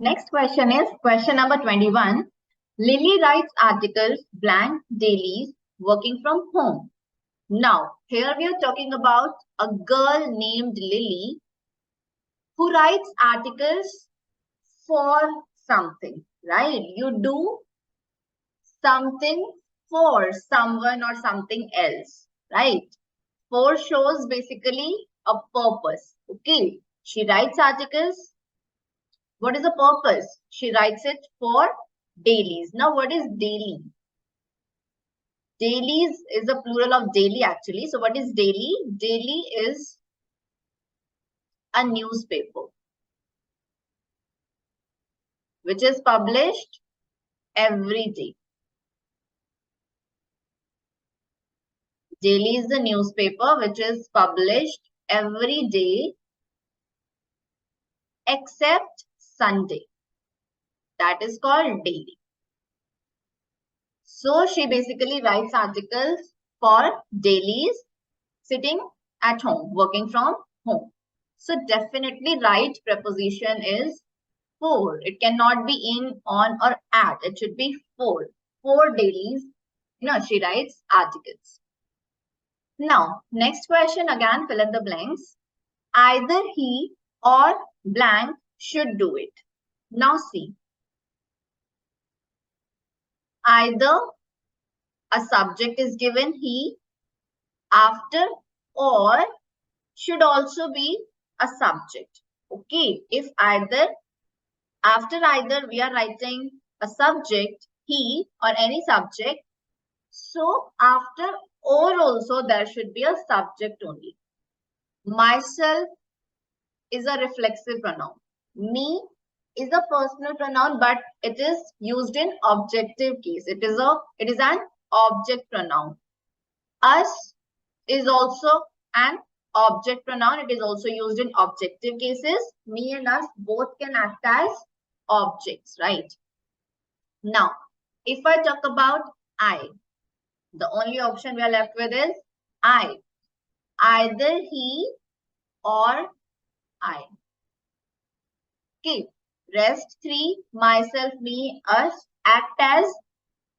Next question is question number 21. Lily writes articles blank dailies working from home. Now, here we are talking about a girl named Lily who writes articles for something, right? You do something for someone or something else, right? For shows basically a purpose. Okay, she writes articles. What is the purpose? She writes it for dailies. Now, what is daily? Dailies is a plural of daily actually. So, what is daily? Daily is a newspaper which is published every day. Daily is the newspaper which is published every day except Sunday. That is called daily. So she basically writes articles for dailies sitting at home, working from home. So definitely right preposition is for. It cannot be in, on or at. It should be for. For dailies, she writes articles. Now, next question again, fill in the blanks. Either he or blank should do it. Now see, either a subject is given he, after, or should also be a subject. Okay, if either, after either we are writing a subject, he or any subject, so after or also there should be a subject only. Myself is a reflexive pronoun. Me is a personal pronoun, but it is used in objective case. It is an object pronoun. Us is also an object pronoun. It is also used in objective cases. Me and us both can act as objects, right? Now, if I talk about I, the only option we are left with is I. Either he or I. Okay. Rest three, myself, me, us, act as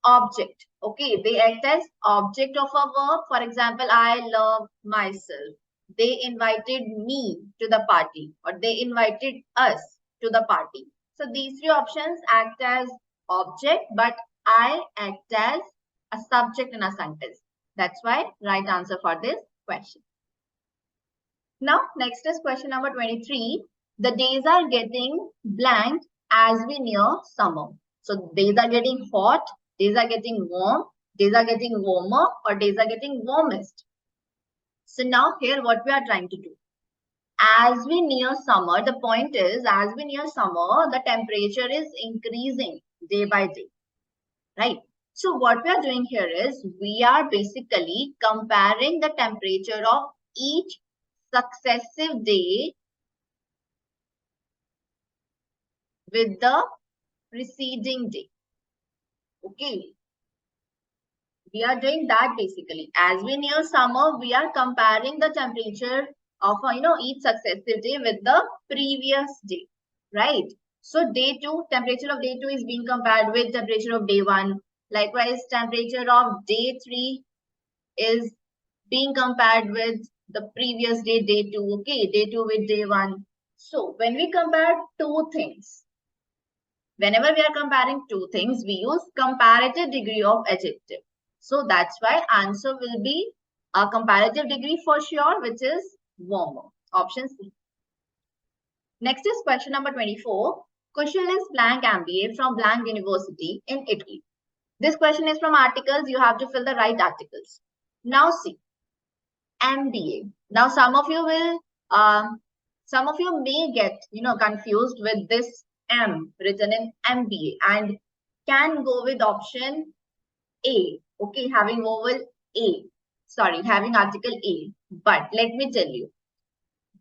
object. Okay. They act as object of a verb. For example, I love myself. They invited me to the party, or they invited us to the party. So these three options act as object, but I act as a subject in a sentence. That's why right answer for this question. Now, next is question number 23. The days are getting blank as we near summer. So days are getting hot, days are getting warm, days are getting warmer, or days are getting warmest. So now here what we are trying to do. As we near summer, the point is as we near summer, the temperature is increasing day by day, right? So what we are doing here is we are basically comparing the temperature of each successive day with the preceding day. Okay. We are doing that basically. As we near summer, we are comparing the temperature of each successive day with the previous day, right? So day 2, temperature of day 2 is being compared with temperature of day 1. Likewise, temperature of day 3 is being compared with the previous day, day 2. Okay, day 2 with day 1. So when we compare two things, whenever we are comparing two things, we use comparative degree of adjective. So that's why answer will be a comparative degree for sure, which is warmer. Option C. Next is question number 24. Kushal is blank MBA from blank university in Italy. This question is from articles. You have to fill the right articles. Now see, MBA. Now some of you may get confused with this M written in MBA and can go with option A. Okay, having vowel A. Sorry, having article A. But let me tell you,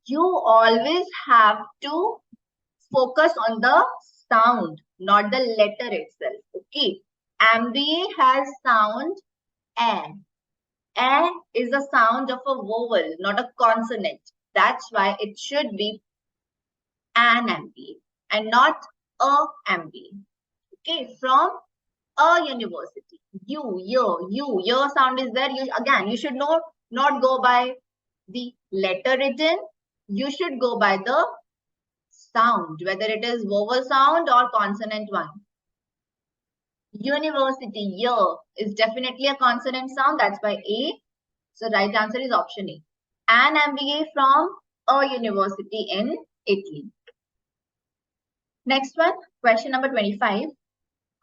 you always have to focus on the sound, not the letter itself. Okay, MBA has sound A. A is the sound of a vowel, not a consonant. That's why it should be an MBA and not a MBA. Okay, from a university. Your sound is there. You should not go by the letter written. You should go by the sound, whether it is vowel sound or consonant one. University, year is definitely a consonant sound. That's why A. So right answer is option A. An MBA from a university in Italy. Next one, question number 25.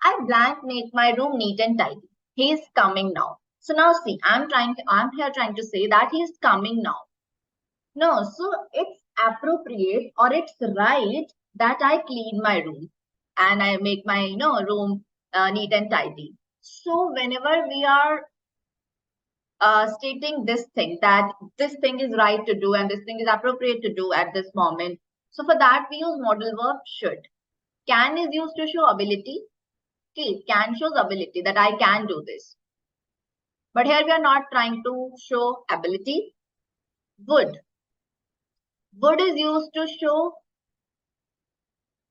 I blank make my room neat and tidy. He is coming now. So now see, I'm here trying to say that he is coming now. No, so it's appropriate or it's right that I clean my room and I make my room neat and tidy. So whenever we are stating this thing, that this thing is right to do and this thing is appropriate to do at this moment. So for that we use modal verb should. Can is used to show ability. Okay, can shows ability that I can do this. But here we are not trying to show ability. Would. Would is used to show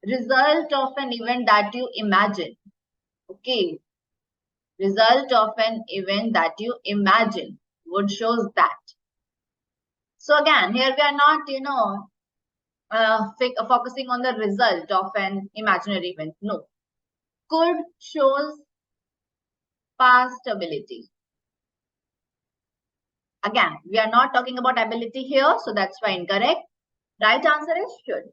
result of an event that you imagine. Okay. Result of an event that you imagine. Would shows that. So again, here we are not, focusing on the result of an imaginary event. No. Could shows past ability. Again, we are not talking about ability here, so that's why incorrect. Right answer is should.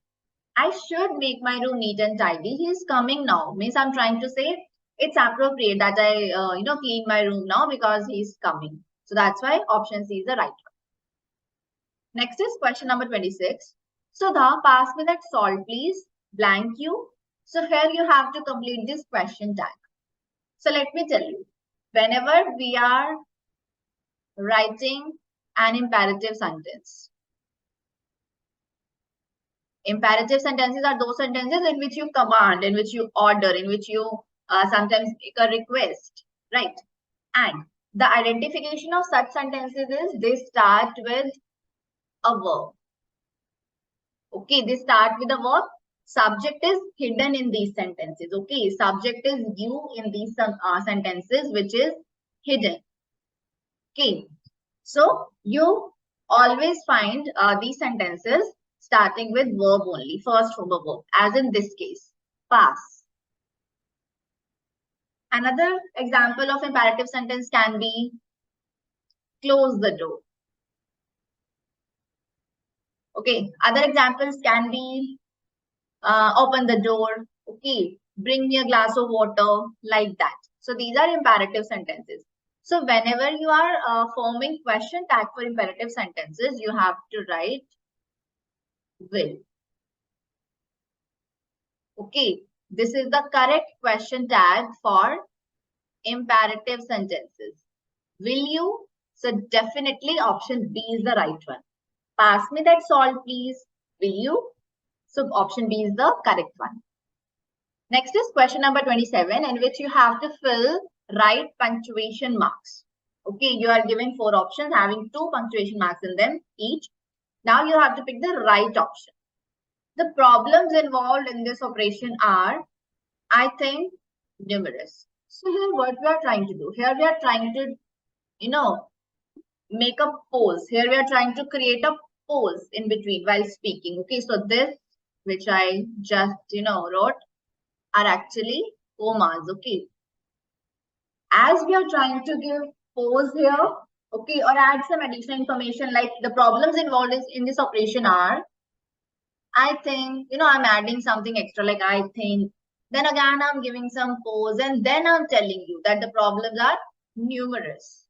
I should make my room neat and tidy. He is coming now. Means I'm trying to say it's appropriate that I clean my room now because he's coming. So that's why option C is the right one. Next is question number 26. Sudha, pass me that salt, please. Blank you. So here you have to complete this question tag. So let me tell you, whenever we are writing an imperative sentence, imperative sentences are those sentences in which you command, in which you order, in which you sometimes make a request, right? And the identification of such sentences is they start with a verb. Okay, they start with a verb. Subject is hidden in these sentences. Okay, subject is you in these sentences, which is hidden. Okay, so you always find these sentences starting with verb only, first form of verb, as in this case, pass. Another example of imperative sentence can be close the door. Okay, other examples can be open the door. Okay, bring me a glass of water, like that. So these are imperative sentences. So whenever you are forming question tag for imperative sentences, you have to write will. Okay, this is the correct question tag for imperative sentences. Will you? So definitely option B is the right one. Pass me that salt, please. Will you? So option B is the correct one. Next is question number 27, in which you have to fill right punctuation marks. Okay, you are given 4 options having 2 punctuation marks in them each. Now you have to pick the right option. The problems involved in this operation are, I think, numerous. So here what we are trying to do, here we are trying to, make a pause. Here we are trying to create a pause in between while speaking. Okay, so this, which I just, wrote, are actually commas. Okay, as we are trying to give pause here, okay, or add some additional information like the problems involved in this operation are, I think, I'm adding something extra like I think. Then again, I'm giving some pause and then I'm telling you that the problems are numerous.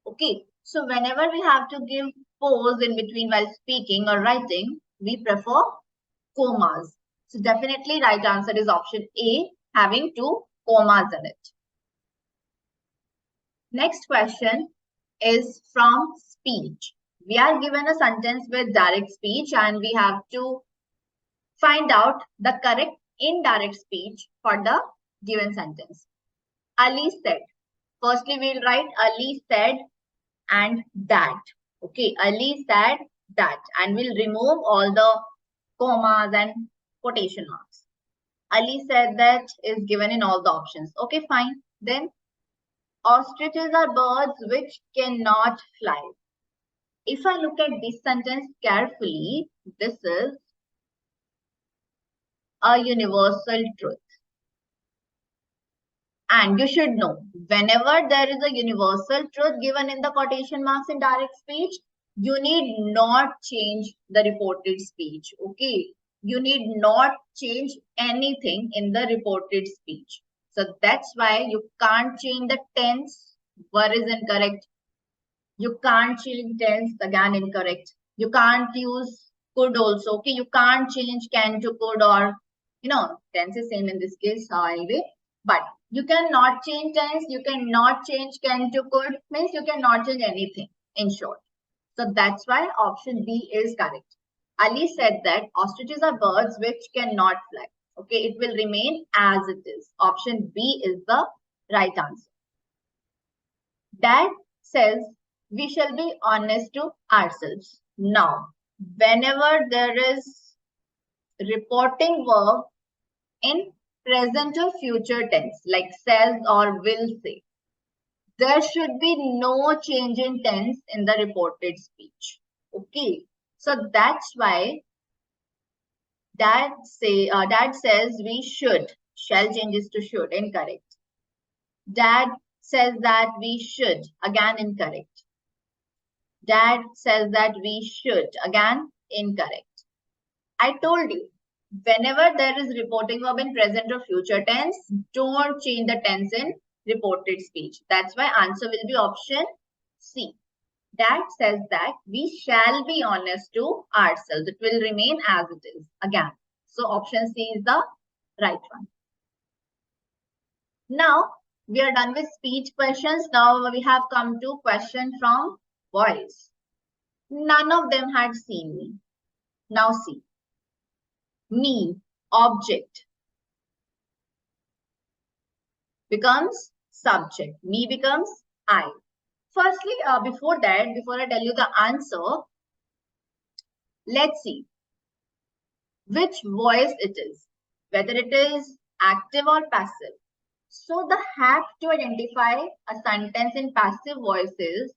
Okay, so whenever we have to give pause in between while speaking or writing, we prefer commas. So definitely right answer is option A, having 2 commas in it. Next question is from speech. We are given a sentence with direct speech and we have to find out the correct indirect speech for the given sentence. Ali said. Firstly, we'll write Ali said and that. Okay, Ali said that. And we'll remove all the commas and quotation marks. Ali said that is given in all the options. Okay, fine. Then ostriches are birds which cannot fly. If I look at this sentence carefully, this is a universal truth. And you should know, whenever there is a universal truth given in the quotation marks in direct speech, you need not change the reported speech. Okay. You need not change anything in the reported speech. So that's why you can't change the tense. Were is incorrect. You can't change tense, again incorrect. You can't use could also. Okay. You can't change can to could, or tense is same in this case anyway. But you cannot change tense, you cannot change can to could, means you cannot change anything in short. So that's why option B is correct. Ali said that ostriches are birds which cannot fly. Okay, it will remain as it is. Option B is the right answer. Dad says we shall be honest to ourselves. Now, whenever there is reporting verb in present or future tense, like says or will say, there should be no change in tense in the reported speech. Okay, so that's why Dad says we should. Shall changes to should, incorrect. Dad says that we should, again incorrect. Dad says that we should, again incorrect. I told you, whenever there is reporting verb in present or future tense, don't change the tense in reported speech. That's why answer will be option C. Dad says that we shall be honest to ourselves. It will remain as it is again. So option C is the right one. Now we are done with speech questions. Now we have come to question from voice. None of them had seen me. Now see. Me, object, becomes subject. Me becomes I. Firstly, before that, before I tell you the answer, let's see which voice it is, whether it is active or passive. So the hack to identify a sentence in passive voices,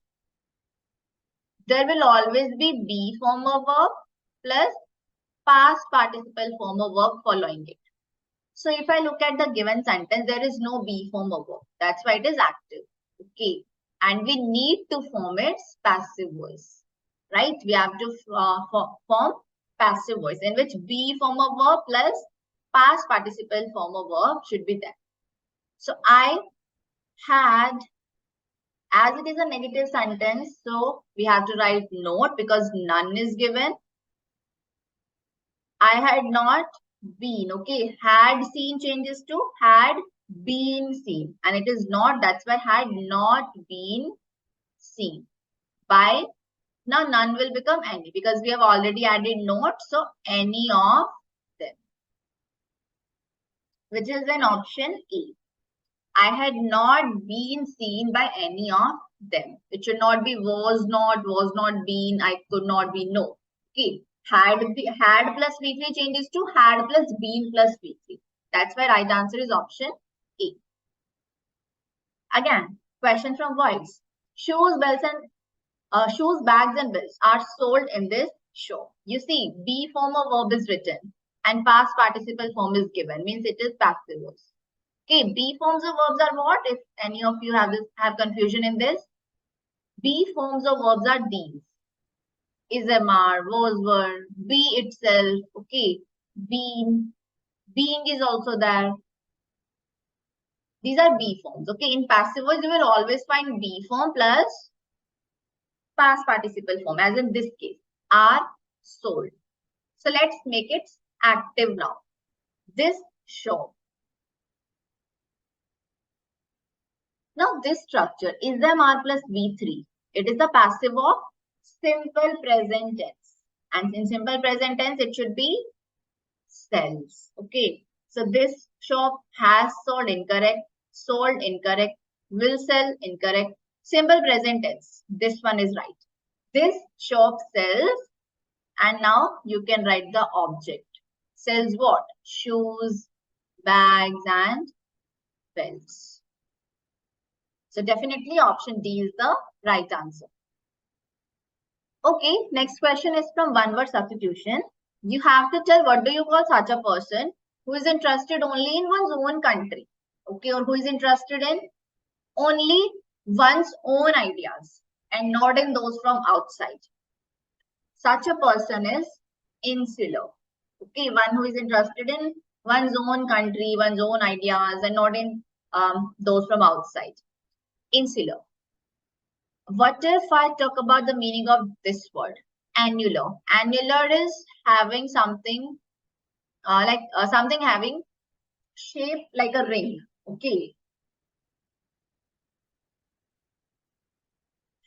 there will always be be form of verb plus past participle form of verb following it. So if I look at the given sentence, there is no be form of verb. That's why it is active. Okay. And we need to form its passive voice. Right? We have to form passive voice in which be form of verb plus past participle form of verb should be there. So I had, as it is a negative sentence, so we have to write not because none is given. I had not been. Okay, had seen changes to had been seen, and it is not. That's why had not been seen. By now none will become any because we have already added not. So any of them, which is an option A. I had not been seen by any of them. It should not be was not been, I could not be, no. Okay. Had plus V3 changes to had plus been plus V3. That's why right answer is option A. Again, question from voice. Shoes, bags and belts are sold in this show. You see, be form of verb is written and past participle form is given. Means it is passive voice. Okay, be forms of verbs are what? If any of you have confusion in this, be forms of verbs are these: is, MR, was, were, be itself. Okay, been, being is also there. These are be forms. Okay, in passive voice you will always find be form plus past participle form. As in this case, are sold. So let's make it active now. This shop. Now this structure is MR plus V3. It is the passive of simple present tense. And in simple present tense, it should be sells. Okay. So this shop has sold, incorrect. Sold, incorrect. Will sell, incorrect. Simple present tense. This one is right. This shop sells. And now you can write the object. Sells what? Shoes, bags and belts. So definitely option D is the right answer. Okay, next question is from one word substitution. You have to tell what do you call such a person who is interested only in one's own country. Okay, or who is interested in only one's own ideas and not in those from outside. Such a person is insular. Okay, one who is interested in one's own country, one's own ideas, and not in those from outside. Insular. What if I talk about the meaning of this word? Annular. Annular is having something something having shape like a ring. Okay,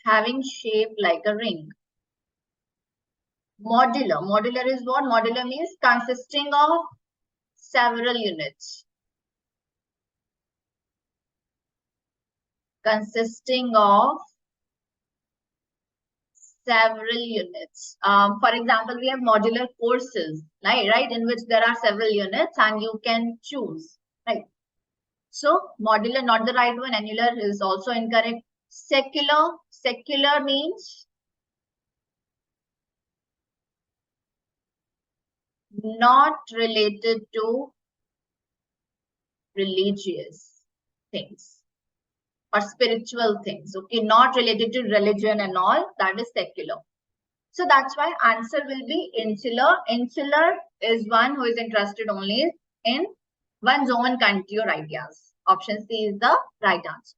having shape like a ring. Modular. Modular is what? Modular means consisting of several units. Consisting of several units. For example, we have modular courses, right? In which there are several units and you can choose, right? So modular, not the right one. Annular is also incorrect. Secular. Secular means not related to religious things or spiritual things. Okay, not related to religion and all. That is secular. So that's why answer will be insular. Insular is one who is interested only in one's own country or ideas. Option C is the right answer.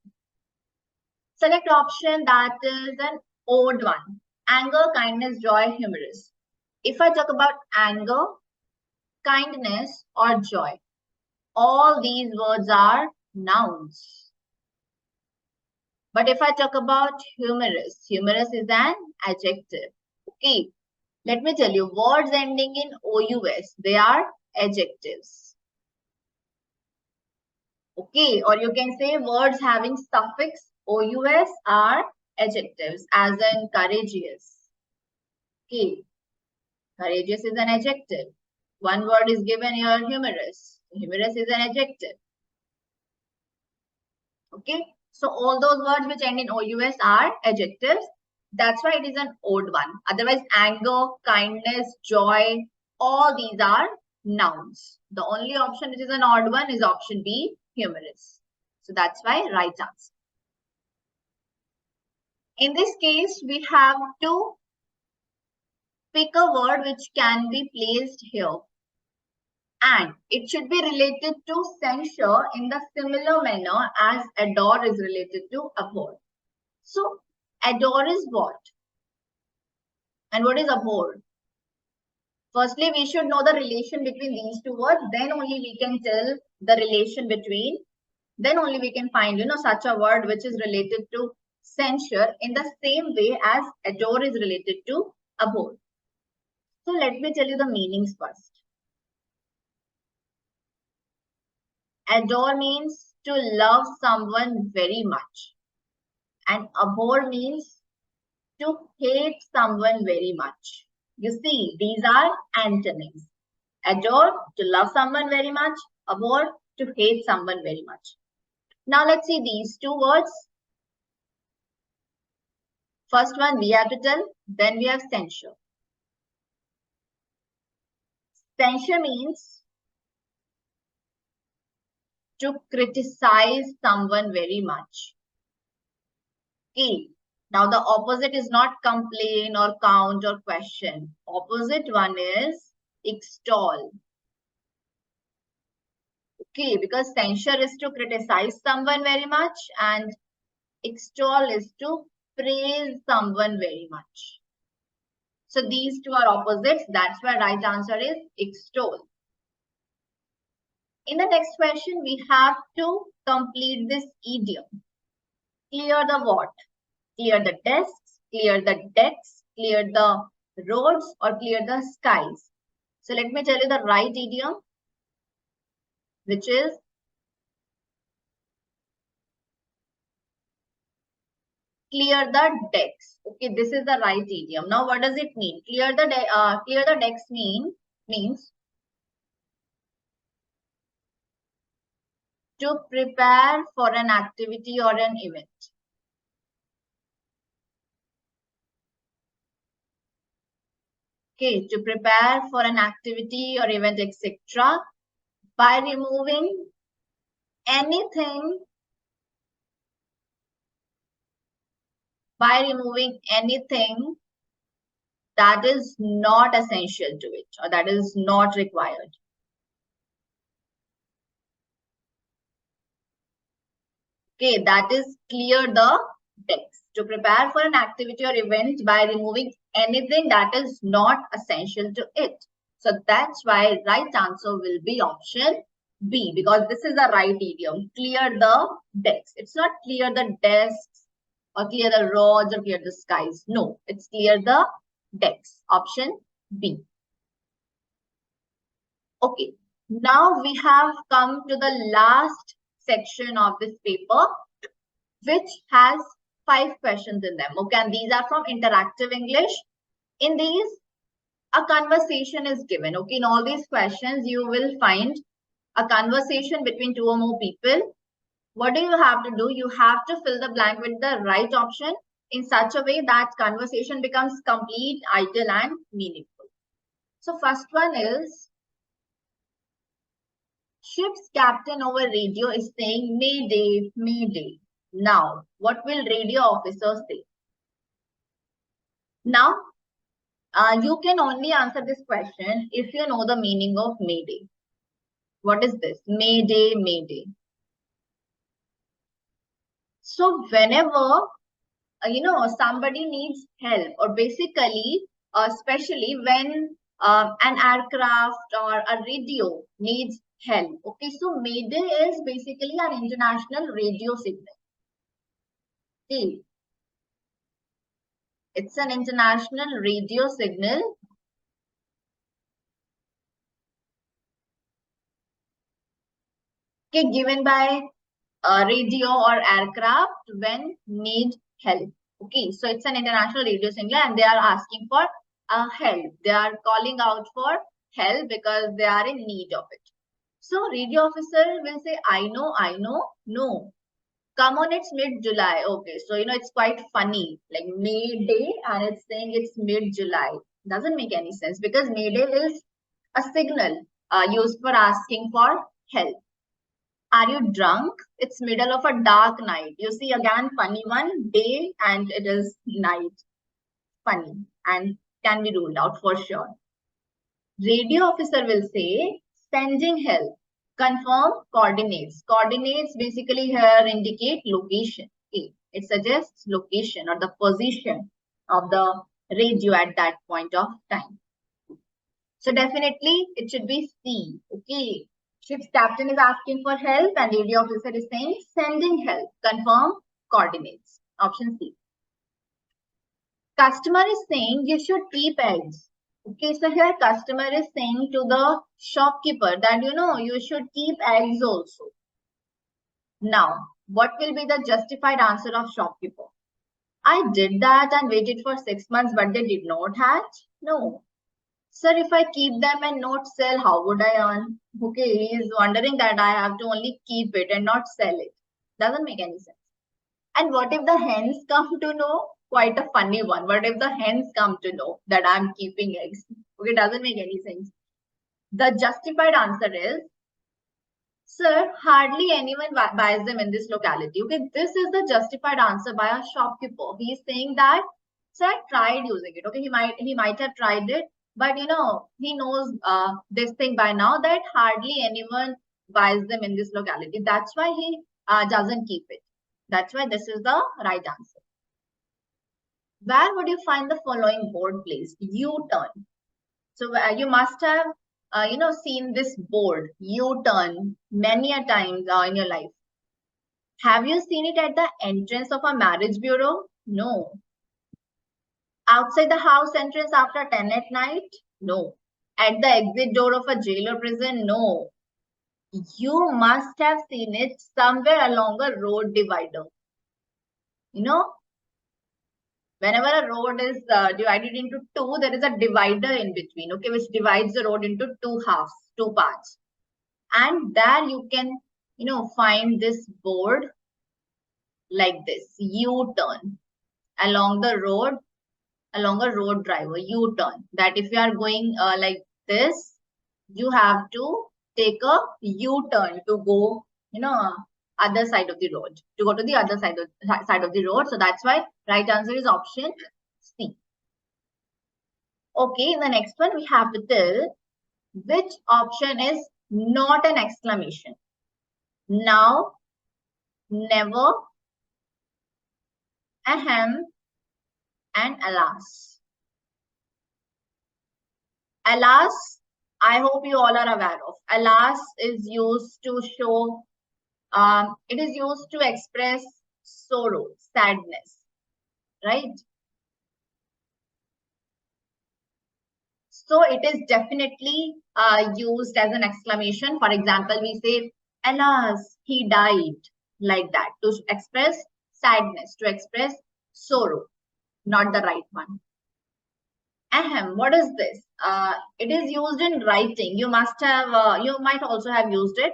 Select option that is an odd one. Anger, kindness, joy, humorous. If I talk about anger, kindness, or joy, all these words are nouns. But if I talk about humorous, humorous is an adjective. Okay. Let me tell you, words ending in OUS, they are adjectives. Okay, or you can say words having suffix OUS are adjectives, as in courageous. Okay, courageous is an adjective. One word is given here, humorous. Humorous is an adjective. Okay, so all those words which end in OUS are adjectives. That's why it is an odd one. Otherwise, anger, kindness, joy, all these are nouns. The only option which is an odd one is option B, humorous. So that's why right answer. In this case, we have to pick a word which can be placed here. And it should be related to censure in the similar manner as adore is related to abhor. So adore is what? And what is abhor? Firstly, we should know the relation between these two words. Then only we can tell the relation between. Then only we can find, such a word which is related to censure in the same way as adore is related to abhor. So let me tell you the meanings first. Adore means to love someone very much. And abhor means to hate someone very much. You see, these are antonyms. Adore, to love someone very much. Abhor, to hate someone very much. Now let's see these two words. First one we have to tell, then we have censure. Censure means to criticize someone very much. Okay. Now the opposite is not complain or count or question. Opposite one is extol. Okay, because censure is to criticize someone very much and extol is to praise someone very much. So these two are opposites. That's why right answer is extol. In the next question, we have to complete this idiom. Clear the what? Clear the desks, clear the decks, clear the roads, or clear the skies. So let me tell you the right idiom, which is clear the decks. Okay, this is the right idiom. Now, what does it mean? Clear the decks means To prepare for an activity or an event. Okay, to prepare for an activity or event, etc. by removing anything, that is not essential to it or that is not required. Okay, that is clear the text. To prepare for an activity or event by removing anything that is not essential to it. So that's why right answer will be option B, because this is the right idiom. Clear the decks. It's not clear the desks or clear the roads or clear the skies. No, it's clear the decks. Option B. Okay, now we have come to the last section of this paper, which has 5 questions in them. Okay, and these are from interactive English. In these, a conversation is given. Okay, in all these questions, you will find a conversation between 2 or more people. What do you have to do? You have to fill the blank with the right option in such a way that conversation becomes complete, ideal, and meaningful. So first one is, ship's captain over radio is saying Mayday, Mayday. Now, what will radio officer say? Now, you can only answer this question if you know the meaning of Mayday. What is this? Mayday, Mayday. So whenever somebody needs help, or basically, especially when an aircraft or a radio needs help. Okay, so Mayday is basically an international radio signal. Okay, it's an international radio signal. Okay, given by radio or aircraft when need help. Okay, so it's an international radio signal and they are asking for help. They are calling out for help because they are in need of it. So radio officer will say, I know, no. Come on, it's mid-July. Okay, so it's quite funny, like May Day, and it's saying it's mid-July. Doesn't make any sense because May Day is a signal used for asking for help. Are you drunk? It's middle of a dark night. You see, again, funny one, day and it is night. Funny and can be ruled out for sure. Radio officer will say, sending help. Confirm coordinates. Coordinates basically here indicate location. Okay. It suggests location or the position of the radio at that point of time. So definitely it should be C. Okay. Ship's captain is asking for help and radio officer is saying sending help. Confirm coordinates. Option C. Customer is saying you should keep eggs. Okay, so here customer is saying to the shopkeeper that you should keep eggs also. Now, what will be the justified answer of shopkeeper? I did that and waited for 6 months, but they did not hatch. No. Sir, if I keep them and not sell, how would I earn? Okay, he is wondering that I have to only keep it and not sell it. Doesn't make any sense. And what if the hens come to know? Quite a funny one. What if the hens come to know that I'm keeping eggs? Okay, doesn't make any sense. The justified answer is, sir, hardly anyone buys them in this locality. Okay, this is the justified answer by a shopkeeper. He is saying that, sir, I tried using it. Okay, he might have tried it, but he knows this thing by now that hardly anyone buys them in this locality. That's why he doesn't keep it. That's why this is the right answer. Where would you find the following board placed? U-turn. So you must have seen this board, U-turn, many a times in your life. Have you seen it at the entrance of a marriage bureau? No. Outside the house entrance after 10 at night? No. At the exit door of a jail or prison? No. You must have seen it somewhere along a road divider. Whenever a road is divided into two, there is a divider in between, okay, which divides the road into two halves, two parts. And there you can find this board like this, U-turn along the road, along a road driver, U-turn. That if you are going like this, you have to take a U-turn to go, other side of the road, to go to the other side of the road. So that's why right answer is option C. Okay, in the next one, we have to tell which option is not an exclamation. Now, never, ahem, and alas. Alas, I hope you all are aware of. Alas is used to show, it is used to express sorrow, sadness, right? So it is definitely used as an exclamation. For example, we say, alas, he died, like that, to express sadness, to express sorrow, not the right one. Ahem, what is this? It is used in writing. You might also have used it.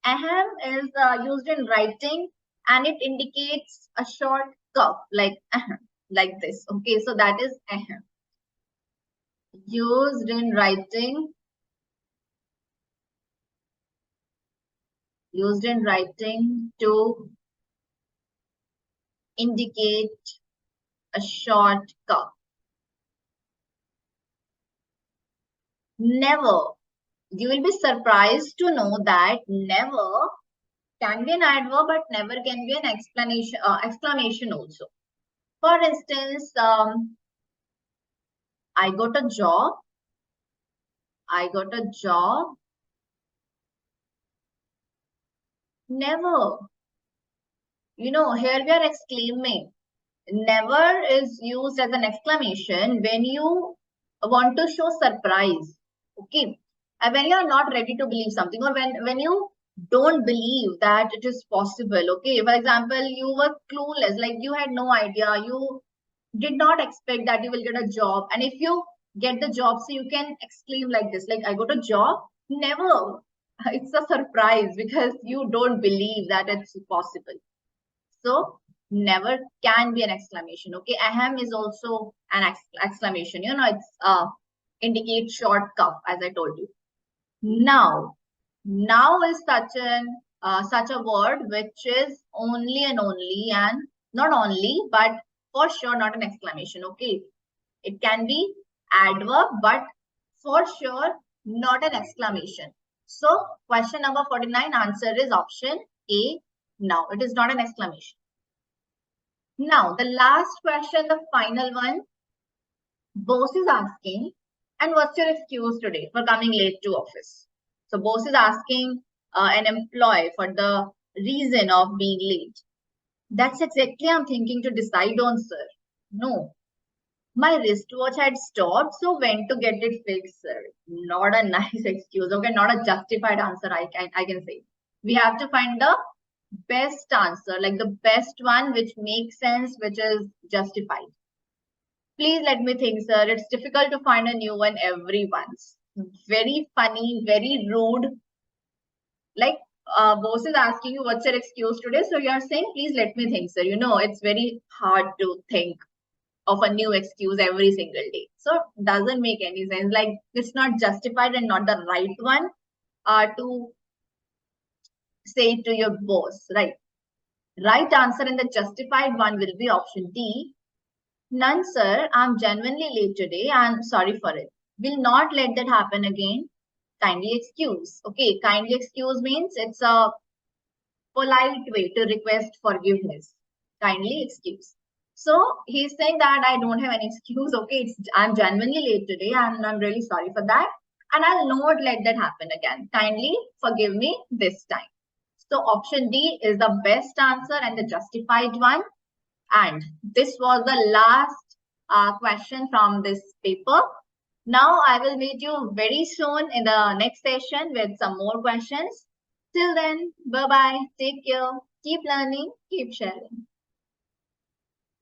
Ahem is used in writing and it indicates a short curve like ahem, like this. Okay, so that is ahem. Used in writing. Used in writing to indicate a short curve. Never. You will be surprised to know that never can be an adverb, but never can be an exclamation also. For instance, I got a job. I got a job. Never. Here we are exclaiming. Never is used as an exclamation when you want to show surprise. Okay. And when you are not ready to believe something, or when you don't believe that it is possible. Okay. For example, you were clueless, like you had no idea. You did not expect that you will get a job. And if you get the job, so you can exclaim like this, like I got a job. Never. It's a surprise because you don't believe that it's possible. So never can be an exclamation. Okay, ahem is also an exclamation. It's indicates short cuff, as I told you. Now is such a word which is only and not only, but for sure not an exclamation. Okay, it can be adverb, but for sure not an exclamation. So question number 49 answer is option A. Now it is not an exclamation. Now, the last question, the final one, boss is asking, and what's your excuse today for coming late to office? So, boss is asking an employee for the reason of being late. That's exactly I'm thinking to decide on, sir. No, my wristwatch had stopped, so went to get it fixed, sir. Not a nice excuse. Okay, not a justified answer. I can say we have to find the best answer, like the best one which makes sense, which is justified. Please let me think, sir. It's difficult to find a new one every once. Very funny, very rude. Like boss is asking you, what's your excuse today? So you are saying, please let me think, sir. It's very hard to think of a new excuse every single day. So doesn't make any sense. Like it's not justified and not the right one to say to your boss, right? Right answer and the justified one will be option D. None, sir. I'm genuinely late today. I'm sorry for it. Will not let that happen again. Kindly excuse. Okay, kindly excuse means it's a polite way to request forgiveness. Kindly excuse. So he's saying that I don't have any excuse. Okay, I'm genuinely late today and I'm really sorry for that. And I'll not let that happen again. Kindly forgive me this time. So option D is the best answer and the justified one. And this was the last question from this paper. Now I will meet you very soon in the next session with some more questions. Till then, bye-bye. Take care. Keep learning. Keep sharing.